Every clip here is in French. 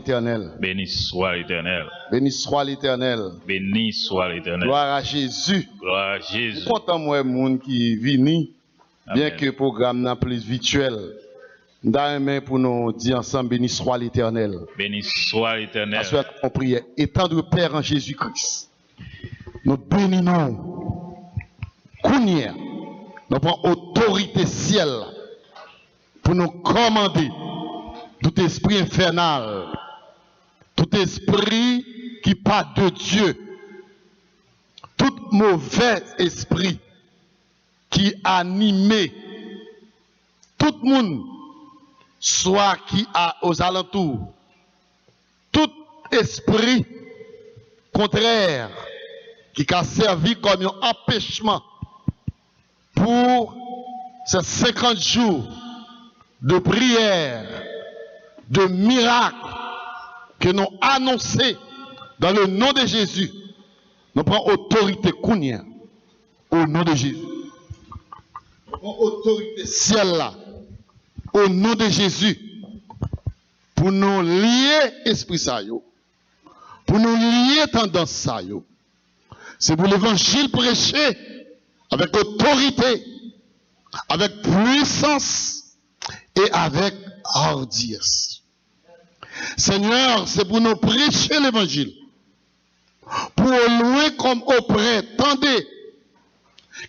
l'Éternel. Béni soit l'Éternel. Béni soit l'Éternel. Béni soit l'Éternel. Gloire à Jésus. Gloire à Jésus. Content moi monde qui vini, bien Amen. que le programme n'est plus virtuel. D'ailleurs, pour nous dire ensemble, béni soit l'Éternel. Béni soit l'Éternel. Parce qu'on priait, étendre Père en Jésus-Christ. Nous bénissons. Kounia, nous prenons autorité ciel pour nous commander tout esprit infernal, tout esprit qui part de Dieu, tout mauvais esprit qui animé tout le monde, soit qui a aux alentours, tout esprit contraire qui a servi comme un empêchement pour ces 50 jours de prière, de miracles que nous annonçons dans le nom de Jésus. Nous prenons autorité Kounia au nom de Jésus. Nous prenons autorité ciel là au nom de Jésus pour nous lier esprit ça yo, pour nous lier tendance ça yo. C'est pour l'évangile prêché avec autorité, avec puissance et avec hardiesse. Seigneur, c'est pour nous prêcher l'évangile. Pour au loin comme auprès, tendez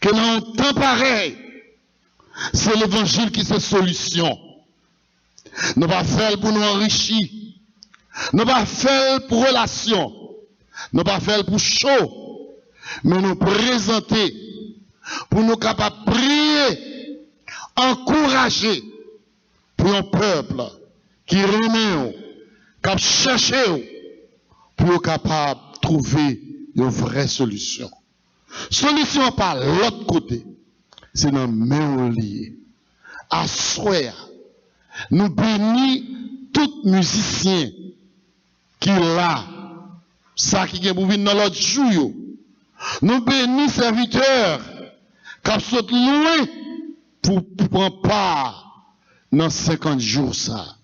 que dans un temps pareil, c'est l'évangile qui est solution. Nous ne pas faire pour nous enrichir. Nous ne pas faire pour relation. Nous ne pas faire pour show. Mais nous présenter pour nous capables de prier, encourager pour un peuple qui remet, qui cherche pour être capable de trouver une vraie solution. Solution par l'autre côté, c'est dans main lié. À souhait, nous bénissons tout musicien qui là, ça qui est pour venir dans l'autre jour. Nous bénissons serviteurs qui sont loin pour prendre part dans 50 jours ça.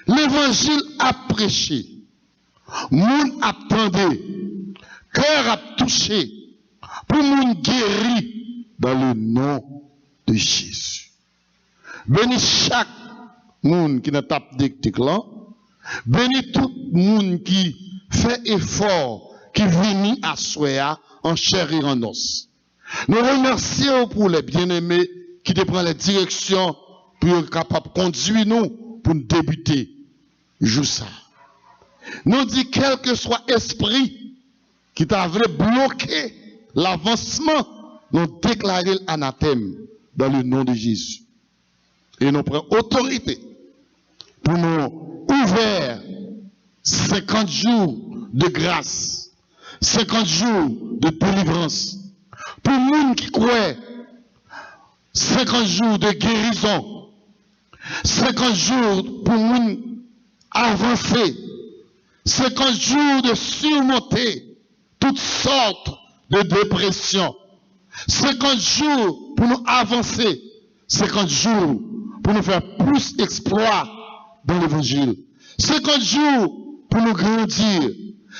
L'évangile a prêché. Moun attendait. Cœur a touché. Pour moun guéri dans le nom de Jésus. Bénis chaque moun qui n'a pas de là. Bénis tout moun qui fait effort, qui vient à soi en chair et en os. Nous remercions pour les bien-aimés qui te prennent la direction pour être capable de conduire nous pour nous débuter. Joue ça. Nous dit quel que soit esprit qui t'a bloqué l'avancement, nous déclarons l'anathème dans le nom de Jésus. Et nous prenons autorité pour nous ouvrir 50 jours de grâce, 50 jours de délivrance. Pour nous qui croient, 50 jours de guérison, 50 jours pour nous avancer, 50 jours de surmonter toutes sortes de dépression, 50 jours pour nous avancer, 50 jours pour nous faire plus d'exploits dans l'évangile, 50 jours pour nous grandir,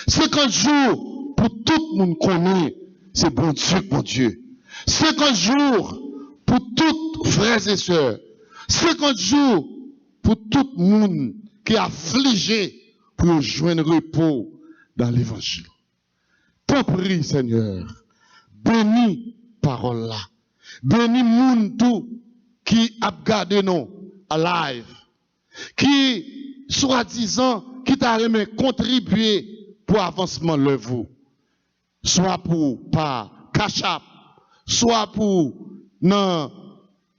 50 jours pour tout le monde connaît, c'est bon Dieu. 50 jours pour toutes frères et sœurs, 50 jours pour tout le monde qui est affligé pour joindre repos dans l'évangile. T'en prie, Seigneur, bénis parole là. Bénis moun tout qui a gardé nous à live. Qui, soi-disant, qui t'a remis contribuer pour avancement le vous. Soit pour par Cash App, soit pour non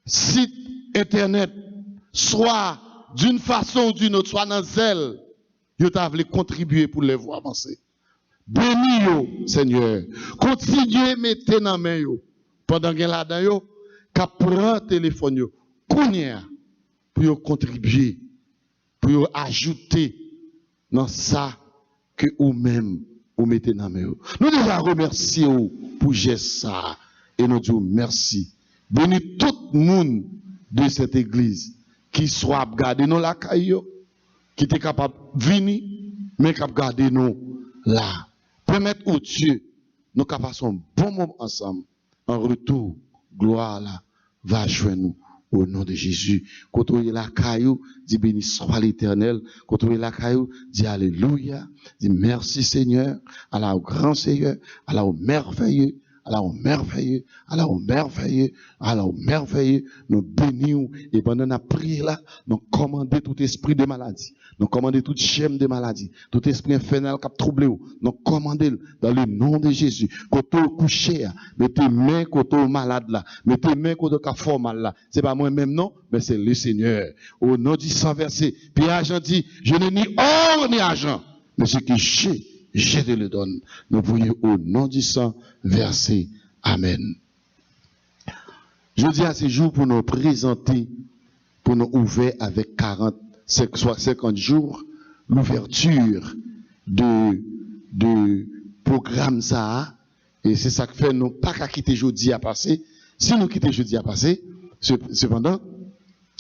site internet, soit d'une façon ou d'une autre, soit dans zèle, vous avez contribué pour les voir avancer. Bénis yo, Seigneur. Continuez à mettre dans main yo. Pendant que là-dedans yo, qu'à prendre téléphone yo, kounya, pour contribuer, pour ajouter dans ça que vous-même vous mettez dans main yo. Nous déjà remercions pour geste ça et nous disons merci. Bénis tout le monde de cette église qui soit gardé dans la caillou, qui était capable de venir, mais capable de garder nous là. Permettre au Dieu, nous qu'à passer un bon moment ensemble. En retour, gloire là, va joindre nous au nom de Jésus. Quand on est là, caillou, dit béni soit l'Éternel. Quand on est là, caillou, dit alléluia. Dit merci Seigneur, Allah au grand Seigneur, Allah au merveilleux. Allah au merveilleux, Allah au merveilleux, Allah au merveilleux, nous bénissons et pendant la prière là, nous commandons tout esprit de maladie, nous commandons toute chaîne de maladie, tout esprit infernal qui a troublé, nous commandons dans le nom de Jésus. Quand tu couché, mettez main quand tu malade là, mettez main quand tu fort mal là. C'est pas moi-même non, mais c'est le Seigneur. Au nom du sang versé, puis Agent dit, je n'ai ni or ni argent, mais ce qui je te le donne. Nous prions au nom du sang versé. Amen. Je dis à ces jours pour nous présenter, pour nous ouvrir avec 50 jours, l'ouverture de programme ça. Et c'est ça que fait nous pas qu'à quitter jeudi à passer. Si nous quittons jeudi à passer, cependant,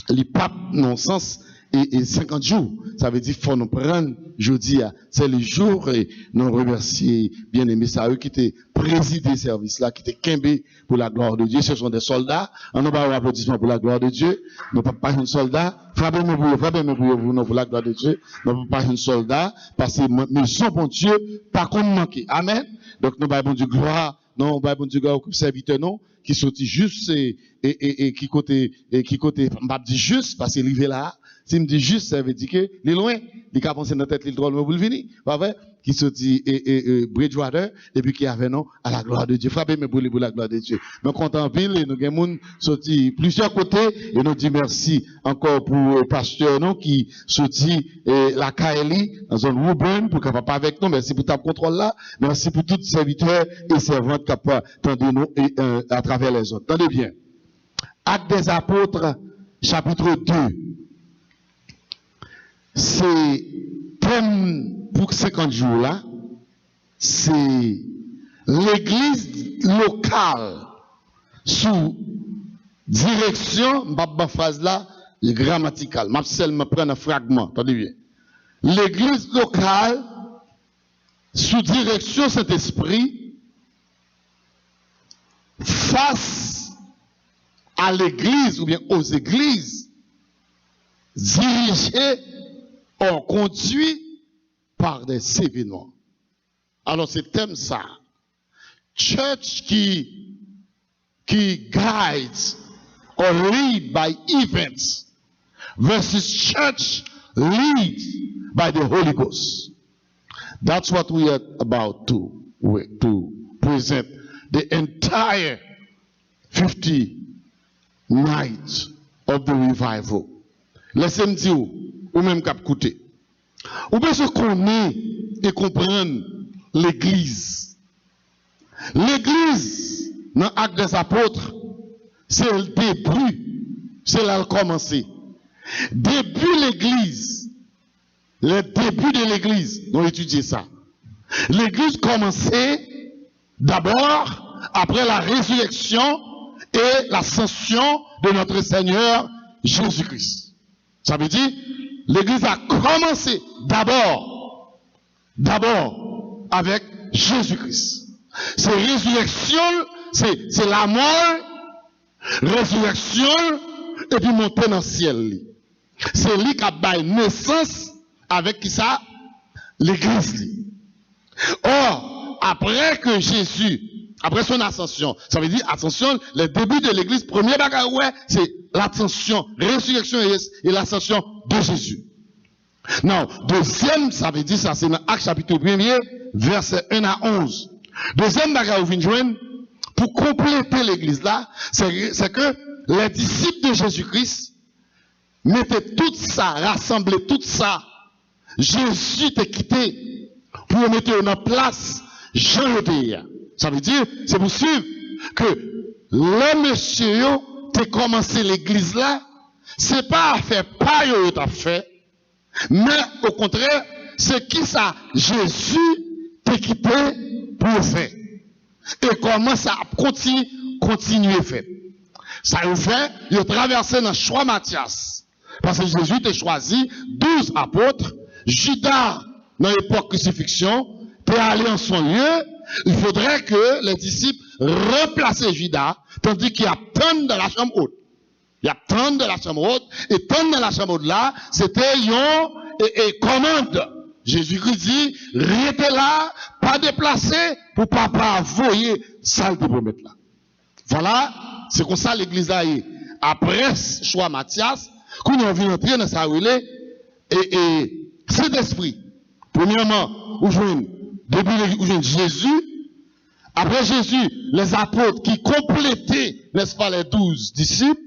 les papes non sens et 50 jours. Ça veut dire qu'il faut nous prendre jeudi. C'est le jour et nous remercier bien aimé ça eux qui étaient présidé service là, qui étaient quimbé pour la gloire de Dieu. Ce sont des soldats. On n'a pas applaudissement pour la gloire de Dieu. Nous ne pas un soldat. Frappez-moi pour vous, non, pour la gloire de Dieu. Nous ne pas un soldat. Parce que nous sommes bon Dieu, par contre manquer. Amen. Donc nous avons du gloire. Non, bon Dieu, comme serviteur, non, qui sortit juste et qui côté, m'a dit juste, parce qu'il est là. Si me dit juste, ça veut dire que, il est loin, il a pensé dans la tête, il est drôle, mais vous le venez, pas vrai? Qui sortit, Bridgewater, et puis qui avait, non, à la gloire de Dieu. Frappez-moi pour la gloire de Dieu. Mais quand on ville, et nous avons sorti plusieurs côtés, et nous dit merci encore pour le pasteur, non, qui sortit, la Kaeli, dans zone Woburn, pour qu'il ne pas avec nous. Merci pour ta contrôle là. Merci pour tous les serviteurs et servantes qui peuvent tendre nous, à travers les autres. Tendez bien. Actes des apôtres, chapitre 2. C'est thème pour 50 jours là, c'est l'église locale sous direction, ma phrase là, est grammaticale. Je seulement prendre un fragment, attendez bien. L'église locale sous direction Saint-Esprit face à l'église ou bien aux églises dirigées ou conduites par des événements. Alors c'est thème ça. Church qui guides or lead by events versus church lead by the Holy Ghost. That's what we are about to present the entire 50 nights of the revival. Laissez-moi dire, ou même cap écouter. Ou bien se connaître et comprendre l'église. L'église, dans l'acte des apôtres, c'est le début, c'est là le commencer. Début l'église, le début de l'église, nous étudions ça. L'église commençait d'abord après la résurrection et l'ascension de notre Seigneur Jésus-Christ. Ça veut dire, l'église a commencé d'abord avec Jésus-Christ. C'est résurrection, c'est la mort, résurrection, et puis monter dans le ciel. C'est lui qui a baillé naissance avec qui ça? L'église. Or, après que Jésus, après son ascension, ça veut dire ascension, le début de l'église, premier bagage, ouais, c'est l'ascension, résurrection et l'ascension de Jésus. Non, deuxième, ça veut dire ça, c'est dans Actes chapitre 1er, verset 1 à 11. Deuxième bagage, vous venez joindre, pour compléter l'église là, c'est que les disciples de Jésus-Christ mettaient tout ça, rassemblaient tout ça. Jésus t'a quitté pour mettre en place Jean le Père. Ça veut dire, c'est pour suivre que le monsieur t'a commencé l'église là, c'est pas à faire pas yo t'a fait, mais au contraire, c'est qui ça Jésus t'a quitté pour faire. Et comment ça continuer faire. Ça vous fait, il a traversé dans choix Matthias. Parce que Jésus a choisi 12 apôtres. Judas, dans l'époque crucifixion, est allé en son lieu. Il faudrait que les disciples remplacent Judas, tandis qu'ils attendent dans la chambre haute. Ils attendent dans la chambre haute, et tant dans la chambre haute là, c'était une commande. Jésus-Christ dit, restez là, pas déplacé, pour pas voyer ça de promettre là. Voilà, c'est comme ça l'église là est. Après choix Matthias, quand on vient entrer dans sa relais, et cet esprit, premièrement, vous joignez Jésus, après Jésus, les apôtres qui complétaient, n'est-ce pas, les 12 disciples,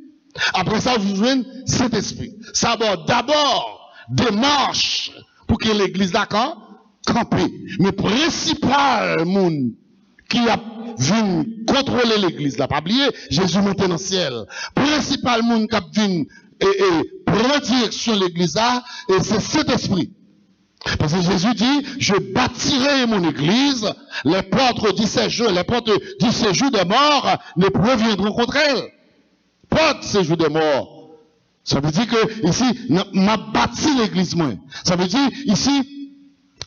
après ça, vous joignez cet esprit. Ça d'abord démarche pour que l'église là campe. Mais principal monde qui a vu contrôler l'église là, pas oublier, Jésus monté dans le ciel. Principal monde qui a vu prendre direction de l'église là, et c'est cet esprit. Parce que Jésus dit, je bâtirai mon église, les portes du séjour des morts ne reviendront contre elle. Porte séjour des morts. Ça veut dire que ici, m'a bâti l'église moi. Ça veut dire ici,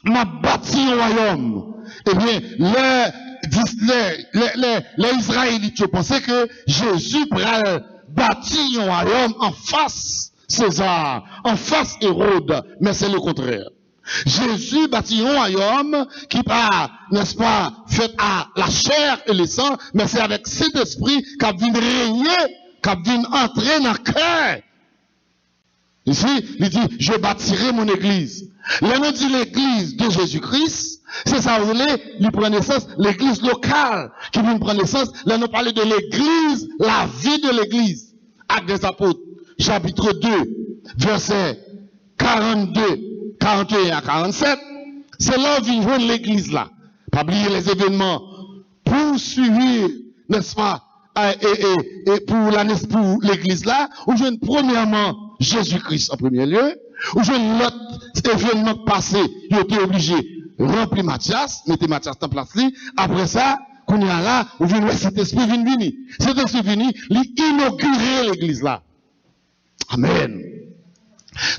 m'a bâti un royaume. Eh bien, les Israélites pensaient que Jésus pourrait bâtir un royaume en face César, en face Hérode, mais c'est le contraire. Jésus bâtit un royaume qui pas, n'est-ce pas, fait à la chair et le sang, mais c'est avec cet esprit qui vient régner, qui vient entrer dans le cœur. Ici, il dit, je bâtirai mon église. Là, nous dit l'église de Jésus-Christ, c'est ça, vous voulez, il prend naissance, l'église locale qui vient prendre naissance. Là, nous parlons de l'église, la vie de l'église. Actes des apôtres, chapitre 2, versets 42, 41 à 47. C'est là où vient joindre l'église là. Pas oublier les événements poursuivis, n'est-ce pas, et pour l'église là, où je premièrement Jésus-Christ en premier lieu, où je l'autre événement passé, il était obligé de remplir Matthias, mettre Matthias en place. Après ça, qu'on est là, où je cet esprit vient venir. Cet esprit vient, il inaugurer l'église là. Amen.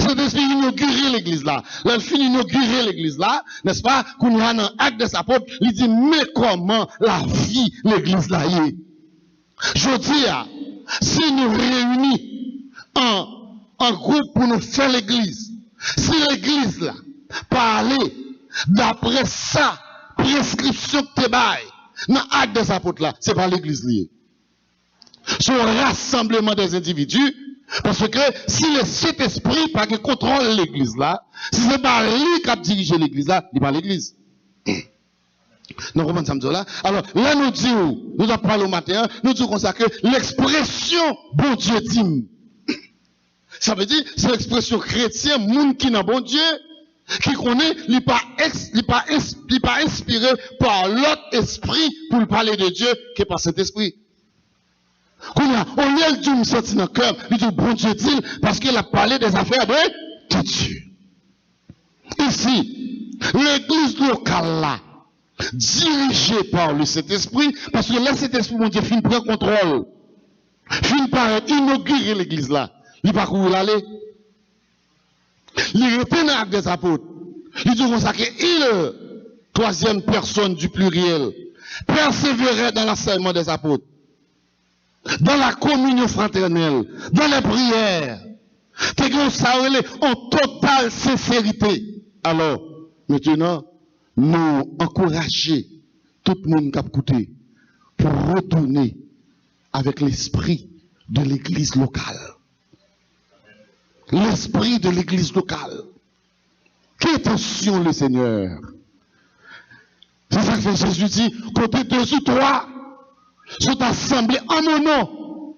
Cet esprit inaugurer l'église là. Là, il finit d'inaugurer l'église là, n'est-ce pas? Qu'on est dans l'acte des apôtres, il dit, mais comment la vie, l'église là y est? Je dis, si nous réunissons en groupe pour nous faire l'église, si l'église là, parler d'après ça, prescription que tu bailles, dans l'acte des apôtres là, c'est pas l'église liée. C'est un rassemblement des individus, parce que si le Saint-Esprit pas qui contrôle l'église là, si c'est pas lui qui a dirigé l'église là, il n'est pas l'église. Nous comprenons ça là. Alors, là, nous disons, nous avons parlé au matin, nous disons comme ça que l'expression bon Dieu dit. Ça veut dire, c'est l'expression chrétienne, monde qui n'a bon Dieu, qui connaît, il n'est pas inspiré par l'autre esprit pour parler de Dieu, qui est par cet esprit. On y a le Dieu senti dans le cœur, il dit bon Dieu dit, parce qu'il a parlé des affaires de Dieu. Ici, l'église locale là, dirigé par le Saint-Esprit, parce que là, cet esprit, mon Dieu, finit prendre contrôle. Finit par inaugurer l'église là. Il va courir l'aller. Il était dans l'acte des apôtres. Il dit comme ça qu'il, troisième personne du pluriel, persévérait dans l'enseignement des apôtres, dans la communion fraternelle, dans les prières. C'est comme ça, en totale sincérité. Alors, maintenant, nous encourager tout le monde qui a écouté pour retourner avec l'esprit de l'église locale. L'esprit de l'église locale. Quelle attention le Seigneur. C'est ça que Jésus dit, côté 2 ou 3 sont assemblés en mon nom.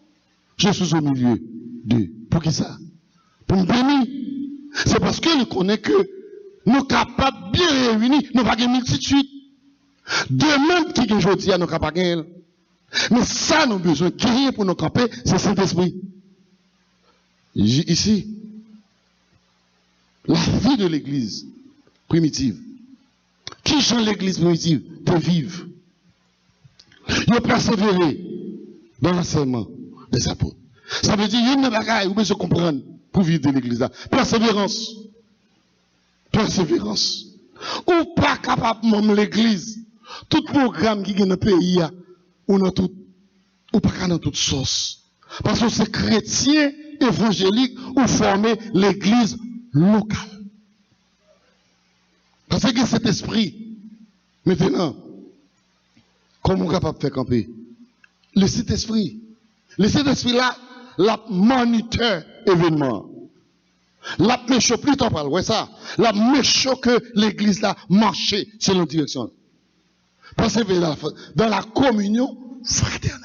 Je suis au milieu d'eux. Pour qui ça? Pour nous bénir. C'est parce que nous connaissons que nous sommes capables de bien réunir, nous n'avons pas de multitude. Demain, qui est aujourd'hui, nous sommes capables de gagner. Mais ça, nous avons besoin de gagner pour nous camper, c'est Saint-Esprit. Ici, la vie de l'église primitive. Qui change l'église primitive? De vivre. Ils persévérer dans l'enseignement des apôtres. Ça veut dire, il y a une bagaille, vous devez comprendre. pour vivre de l'église là. Persévérance. Persévérance. Ou pas capable même l'église. Tout programme qui est dans le pays, ou pas dans toute sauce. Parce que c'est chrétien évangélique ou former l'église locale. Parce que cet esprit, maintenant, comment on est capable de faire camper? Le Saint-Esprit. Le Saint-Esprit là, la moniteur événement. La méchant, plus t'en parles, ouais ça. La méchant que l'église là marchait selon la direction. Persévérer dans la communion fraternelle.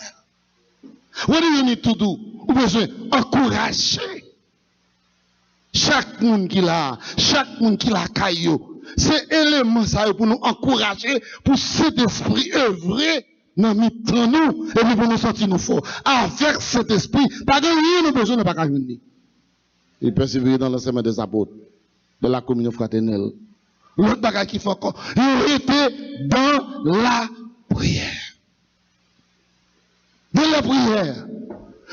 What do you need to do? Vous avez besoin d'encourager chaque monde qui l'a, caillou. C'est élément ça pour nous encourager, pour cet esprit œuvrer dans nous, et puis pour nous sentir nous forts. Avec cet esprit, pas de rien nous besoin de pas venir. Et persévérer dans l'enseignement des apôtres, de la communion fraternelle. L'autre bagage qu'il faut encore, il était dans la prière. Dans la prière.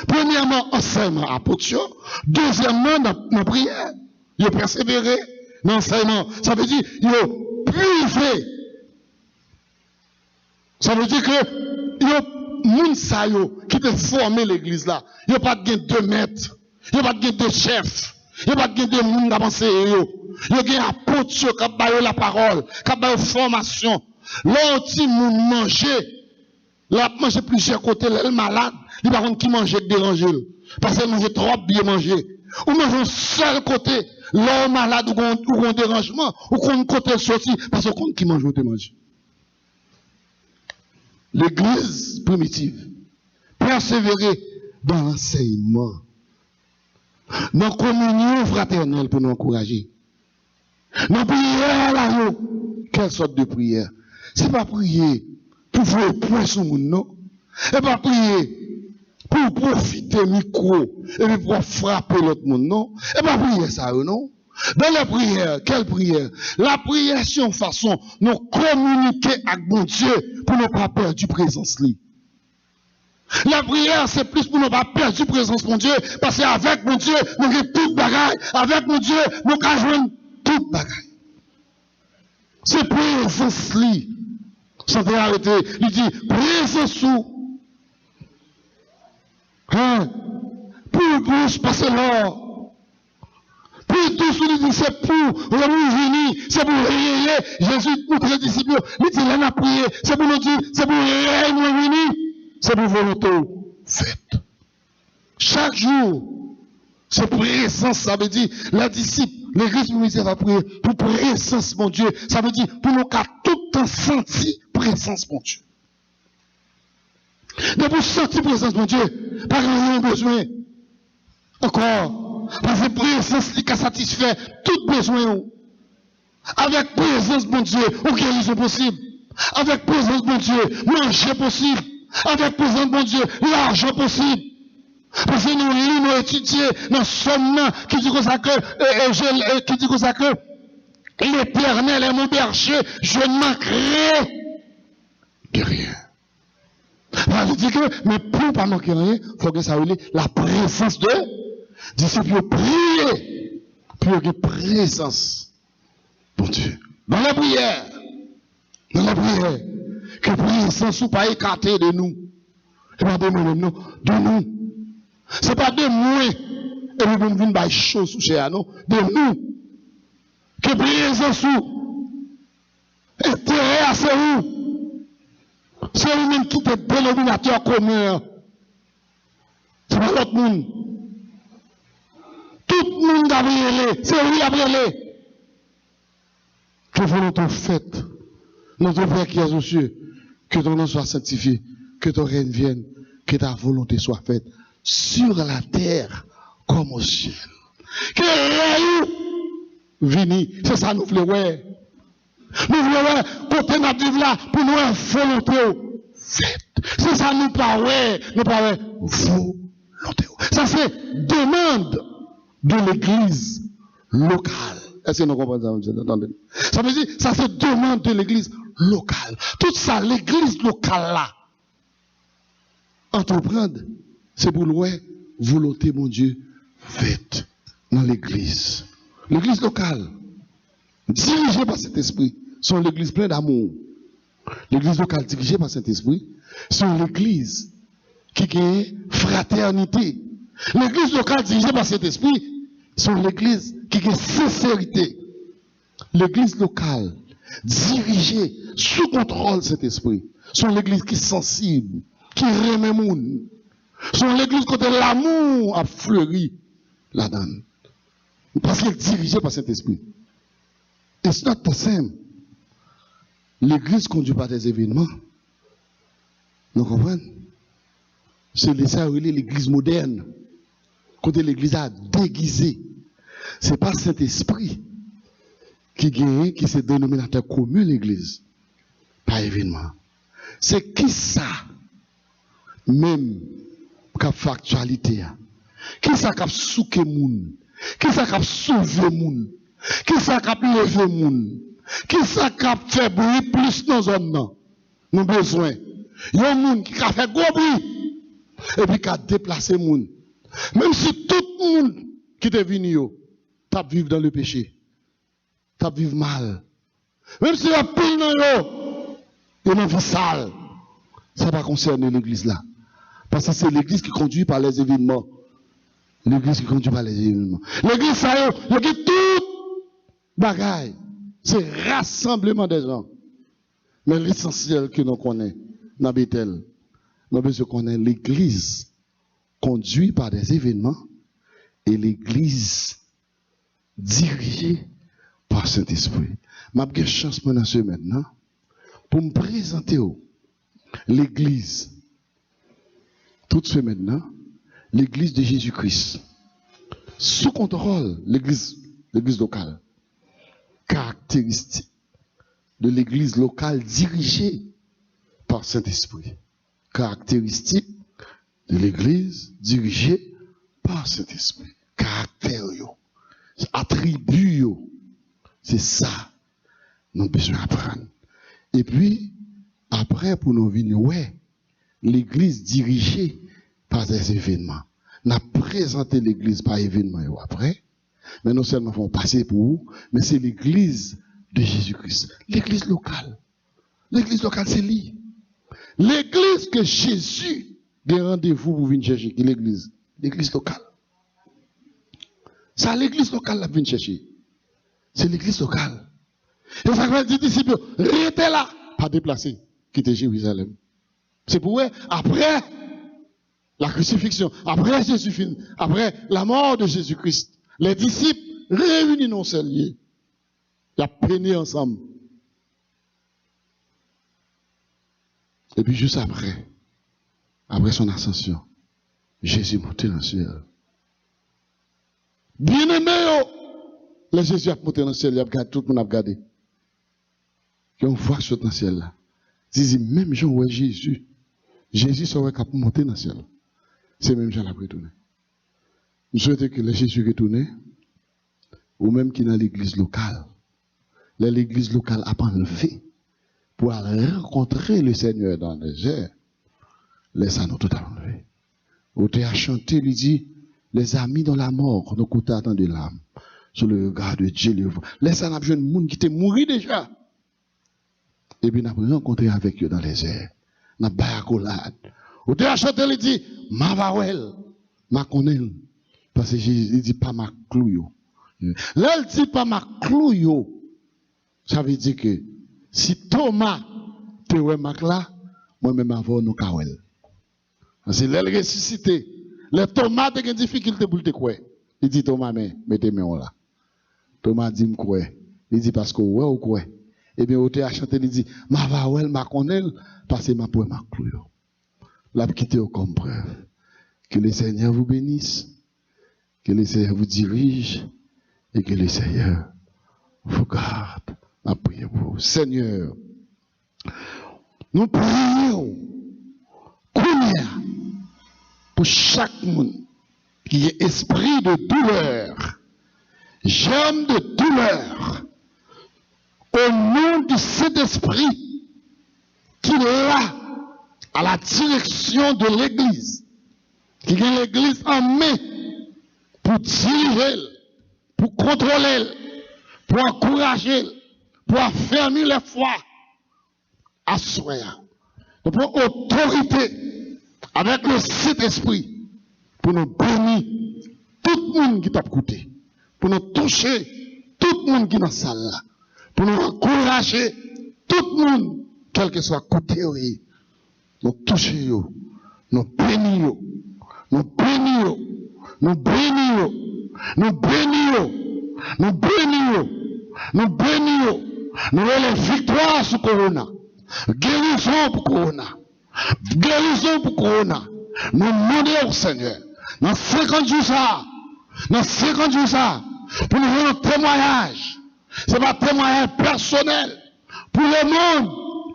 Premièrement, enseignement apôtre. Deuxièmement, dans la prière. Il persévérer dans l'enseignement. Ça veut dire, il privé. Ça veut dire que, il y a moun sa yo qui te former l'église là. Il n'y a pas de 2 mètres. Il n'y a pas de 2 chefs. Il n'y a pas de moun d'avancer yo. Il y a des apôtres qui ont la parole, qui ont la formation. L'autre moun manger. Là, manger plusieurs côtés, le malade, il va qui mange déranger. Parce qu'il mange trop bien manger. Ou mange un seul côté, l'homme malade ou un dérangement, ou qu'on côté sorti, parce qu'on qui mange ou te mange. L'église primitive, persévérer dans l'enseignement, dans la communion fraternelle pour nous encourager. Dans la prière là, quelle sorte de prière? C'est pas prier pour faire point sur mon nom. Et pas prier pour profiter micro et puis pour frapper l'autre monde, non. Et pas prier ça, non. Dans la prière, quelle prière? La prière, c'est une façon de nous communiquer avec mon Dieu pour ne pas perdre du présence. La prière, c'est plus pour ne pas perdre du présence de mon Dieu, parce qu'avec mon Dieu, nous avons tout bagaille. Avec mon Dieu, nous avons tout bagaille. C'est présence li. Sans faire arrêter, il dit, présence sous. Hein? Pour bouche, passer l'or. Puis tout ce qu'il dit, c'est pour nous c'est pour réveiller. Jésus, notre disciple, il dit, il a prié, c'est pour nous dire, c'est pour réveiller, c'est pour volonté faite. Chaque jour, c'est présence, ça veut dire, la disciple, l'église primitive va prier pour présence, mon Dieu. Ça veut dire, pour nous qu'à tout le temps sentir présence, mon Dieu. Mais pour sentir présence, mon Dieu, pas rien besoin. Encore. Parce que présence qui a satisfait tout besoin. Avec présence, mon Dieu, ou guérison possible. Avec présence, mon Dieu, manger possible. Avec présence, mon Dieu, l'argent possible. Parce que nous étudions dans Somme qui dit comme ça que l'Éternel est mon berger, je ne manquerai de rien. Je dis que, mais pour ne pas manquer rien, il faut que ça ait la présence de disciples prier pour qu'il y ait présence. Bon Dieu. Dans la prière, que présence ou pas écarté de nous. Et pas de nous, de nous. Ce n'est pas de moi, et nous venons venir par chose sous chez nous, de nous. Que présence ou intérêt à c'est où. C'est vous-même qui êtes dénominateur commun. C'est pas l'autre monde. Tout le monde a brûlé. C'est lui qui a brûlé. Que volonté faite. Notre Père qui est aux cieux, que ton nom soit sanctifié, que ton règne vienne, que ta volonté soit faite sur la terre comme au ciel. Que rien vini, c'est ça nous voulons. Nous voulons côté nous vivre là pour nous volonté faite. C'est ça nous parler, volonté. Ça c'est demande de l'église locale. Est-ce que nous comprenons ça? Ça veut dire, ça c'est demande de l'église locale. Tout ça, l'église locale là, entreprendre, c'est pour louer volonté, mon Dieu, faite. dans l'église. L'église locale, dirigée par cet esprit, sont l'église pleine d'amour. L'église locale dirigée par cet esprit, sont l'église qui a fraternité. L'église locale dirigée par cet esprit, sont l'église qui a sincérité. L'église locale dirigée sous contrôle de cet esprit, sont l'église qui est sensible, qui remet moun. Sont l'église côté l'amour a fleuri là-dedans. Parce qu'elle est dirigée par cet esprit. It's not the same. L'église conduit par des événements. Vous comprenez? C'est l'église moderne. Côté l'église a déguisé. Ce n'est pas Saint-Esprit qui se dénominateur commun l'église. Pas événement. C'est qui ça? Même cap factualité. Qui ça cap souke moun? Qui ça cap sauver moun? Qui ça cap lever moun? Qui ça cap fait bruit plus dans zone nan? Nous besoin. Yon moun qui a fait gros bruit et puis qui a déplacé moun. Même si tout le monde qui est venu yo t'a vivre dans le péché. T'a vivre mal. Même si la pile dans yo, yon vie sale. Ça va concerner l'église là. Parce que c'est l'église qui conduit par les événements. L'église qui conduit par les événements. L'église, ça y est, il y a tout bagaille. C'est rassemblement des gens. Mais l'essentiel que nous connaissons, dans Bethel, nous devons connaître l'église conduite par des événements et l'église dirigée par Saint-Esprit. Je vais chance maintenant pour me présenter l'église. Tout se fait maintenant, l'église de Jésus-Christ. Sous contrôle, l'église locale. Caractéristique de l'église locale dirigée par Saint-Esprit. Caractéristique de l'église dirigée par Saint-Esprit. Caractère, attribut, c'est ça nous avons besoin d'apprendre. Et puis, après, pour nous venir, l'église dirigée par des événements. On a présenté l'église par événements après, mais non seulement vont passer pour vous, mais c'est l'église de Jésus-Christ. L'église locale. L'église locale, c'est lui. L'église que Jésus a rendez-vous pour venir chercher, l'église. L'église locale. C'est l'église locale qui vient chercher. C'est l'église locale. Et ça veut dire, disciples, restez là, pas déplacer, quitter Jérusalem. C'est pour eux, après la crucifixion, après Jésus, après la mort de Jésus-Christ, les disciples réunis dans ce lieu, ils ont peiné ensemble. Et puis juste après son ascension, Jésus est monté dans le ciel. Bien aimé, le Jésus a monté dans le ciel, tout le monde a regardé. Et on voit sur dans le ciel là. Dit même Jean ouais Jésus serait capable de monter dans le ciel. C'est même Jean qui a retourné. Je souhaite que le Jésus retourne, ou même qui est dans l'église locale. L'église locale a enlevé pour aller rencontrer le Seigneur dans les airs. Laisse nous tout enlever. Où tu as chanté, lui dit, les amis dans la mort, nous coûtent tant de l'âme. Sur le regard de Dieu, le voit. Laisse un jeune monde qui était mort déjà. Et puis, nous avons rencontré avec eux dans les airs. Nous avons bayakolade. Où tu as chanté, lui dit, ma vawel, ma connaît. Parce que Jésus dit pas ma clou. Là, il dit pas ma clou. Ça veut dire que si Thomas te ouais mak là, moi-même avant nous kawel. Parce que là, il ressuscité. Les Thomas ont des difficultés pour te croire. Il dit Thomas, mettez moi là. Thomas dit m'croire. Il dit parce que ouais ou quoi. Et bien, au théâtre chanté, il dit, ma vawel, ma connaît, parce que ma pour ma clou. L'a quitté comme preuve. Que le Seigneur vous bénisse, que le Seigneur vous dirige, et que le Seigneur vous garde. À prier pour vous. Seigneur, nous prions pour chaque monde qui est esprit de douleur, germe de douleur, au nom du Saint-Esprit qui est là à la direction de l'Église, qui est l'Église en main pour diriger pour contrôler, pour encourager, pour affermir les foi. Assoya. Nous prenons autorité avec le Saint-Esprit pour nous bénir tout le monde qui t'a écouté, pour nous toucher tout le monde qui est dans la salle, pour nous encourager tout le monde, quel que soit côté, nous toucher, nous bénir, nous bénir, nous bénir, nous bénir, nous bénir, nous bénir, nous voulons victoire sur Corona, guérison pour Corona, guérison pour Corona. Nous demandons au Seigneur, dans 50 jours ça, dans 50 jours ça, pour nous faire un témoignage. Ce n'est pas un témoignage personnel. Pour le monde,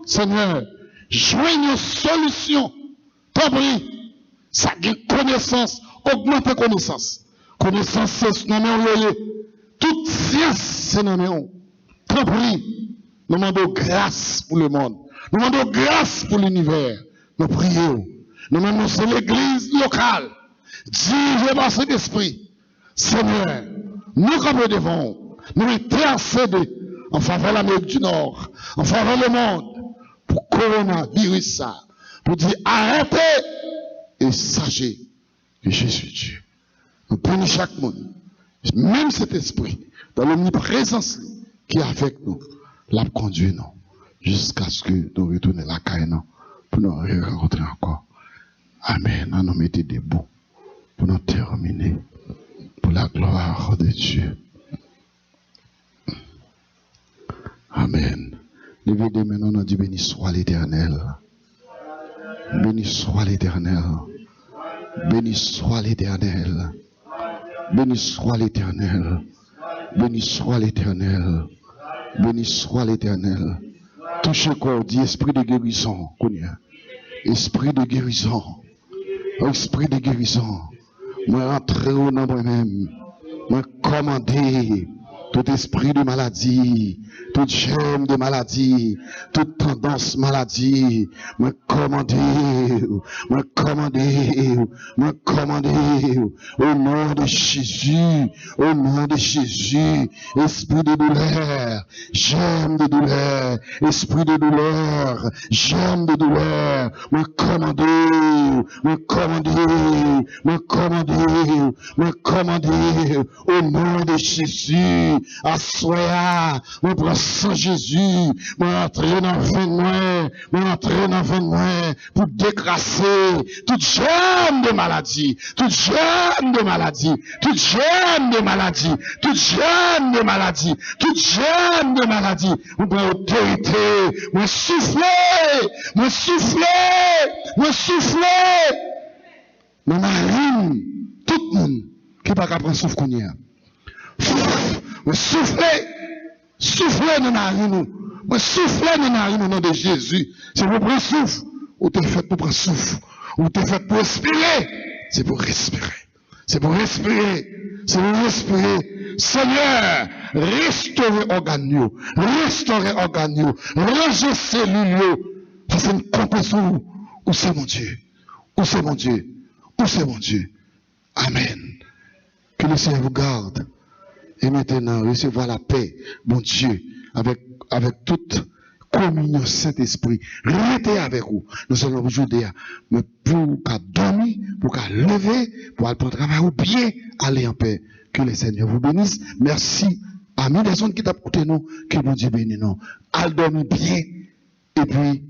Seigneur, joignez une solution. T'as pris, ça gagne connaissance, augmenter connaissance. Connaissance, c'est nommé toute science, c'est nommé. T'as pris, nous demandons grâce pour le monde. Nous demandons grâce pour l'univers. Nous prions. Nous demandons c'est l'église locale. Dirigée par cet esprit. Seigneur, nous comme devons, nous intercéder en faveur de l'Amérique du Nord, en faveur du monde, pour coronavirus ça, pour dire arrêtez et sachez que Jésus est Dieu. Nous prenons chaque monde, même cet esprit, dans l'omniprésence qui est avec nous, l'a conduit nous, jusqu'à ce que nous retournions la caille pour nous rencontrer encore. Amen. Nous mettons debout pour nous terminer, pour la gloire de Dieu. Amen. Levez des mains, on a dit béni soit l'Éternel. Béni soit l'Éternel. Béni soit l'Éternel. Béni soit l'Éternel. Béni soit l'Éternel. Béni soit l'Éternel. Touchez quoi, dit esprit de guérison. Esprit de guérison. Esprit de guérison. Moi entrer au nom moi-même. Moi commander tout esprit de maladie, toute germe de maladie, toute tendance maladie, me commander, au nom de Jésus, esprit de douleur, germe de douleur, esprit de douleur, germe de douleur, me commander, au nom de Jésus. Assoya, moi prends sang Jésus, moi entrer dans moi, pour décrasser toute germe de maladie, on prend autorité, moi souffler, dans ma rime, tout le monde qui n'est pas capable de souffler qu'on y a. Soufflez dans la narine, soufflez dans la narine au nom de Jésus. C'est pour prendre souffle, ou t'es fait pour prendre souffle, ou t'es fait pour respirer. C'est pour respirer. Seigneur, restaurez organes, rangez cellules, parce que nous comptons sur vous. Où c'est mon Dieu? Amen. Que le Seigneur vous garde. Et maintenant, recevoir la paix, bon Dieu, avec toute communion Saint-Esprit. Restez avec vous. Nous sommes aujourd'hui, mais pour qu'à dormir, pour qu'à lever, pour aller prendre travail ou bien aller en paix. Que le Seigneur vous bénisse. Merci. Amis des gens qui t'ont écouté nous, que bon Dieu bénisse nous. Allez dormir bien. Et puis,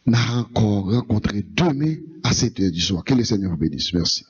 nous allons encore rencontrer demain à 7h du soir. Que le Seigneur vous bénisse. Merci.